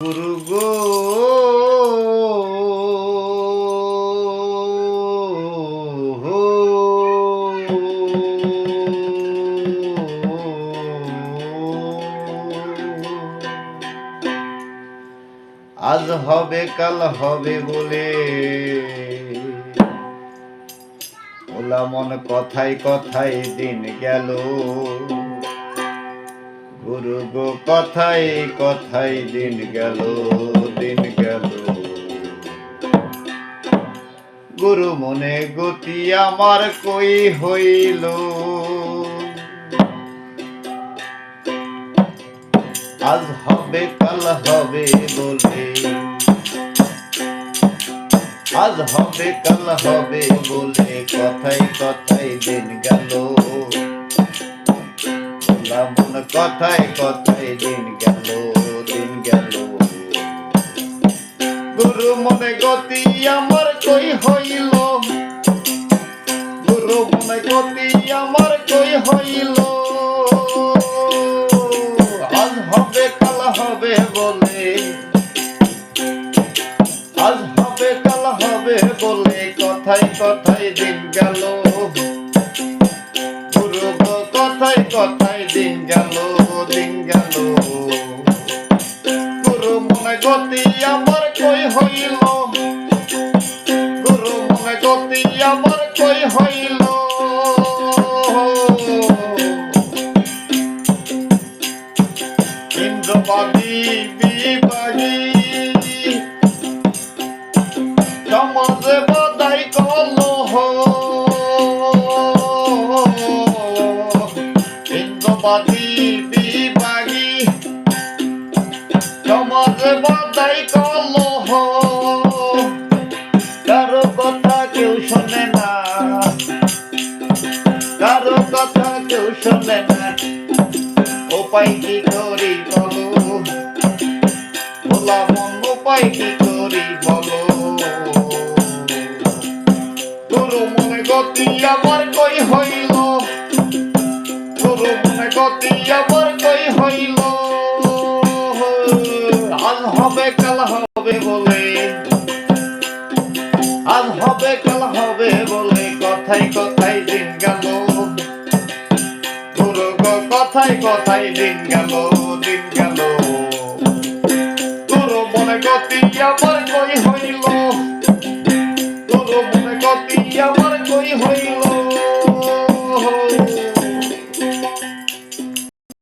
গুরু গো আজ হবে কাল হবে বলে ওলা মন কথায় কথায় দিন গেল। গুরু গো কথায় কথায় দিন গেল, দিন গেল। গুরু মনে গতি আমার কই হইল। আজ হবে কাল হবে বলে, আজ হবে কাল হবে বলে কথায় কথায় দিন গেল। মন কথায় কথায় দিন গেল, দিন গেল। গুরু মনে গতি আমার কই হইল, গুরু মনে গতি আমার কই হইল। আজ হবে কাল হবে বলে, আজ হবে কাল হবে বলে কথায় কথায় দিন গেল। গুরু গো কথায় কথায় দিন গেল, দিন গেল। গুরু মনে গতি আমার কই হইল, গুরু মনে গতি আমার কই হইল। ইন্দ্রবাদী বিবাহী সমাজে বাদাই কলহ, ইন্দ্রবাদী বিবাহী সমাজে বাদাই কলহ। কারো কথা কেউ শোনে না, কারো কথা কেউ শোনে না। উপায় কি করি বলো, ভোলা মন উপায় কি করি বলো। গুরু মনে গতি আমার কই হইল, গুরু মনে গতি আমার কই হইল। আজ হবে কাল হবে বলে, আজ হবে কাল হবে বলে কথায় কথায় দিন গেল। গুরু গো কথায় কথায় দিন গেল, দিন গেল। গুরু মনে গতি আমার কই হইল, গুরু মনে গতি আমার কই হইল।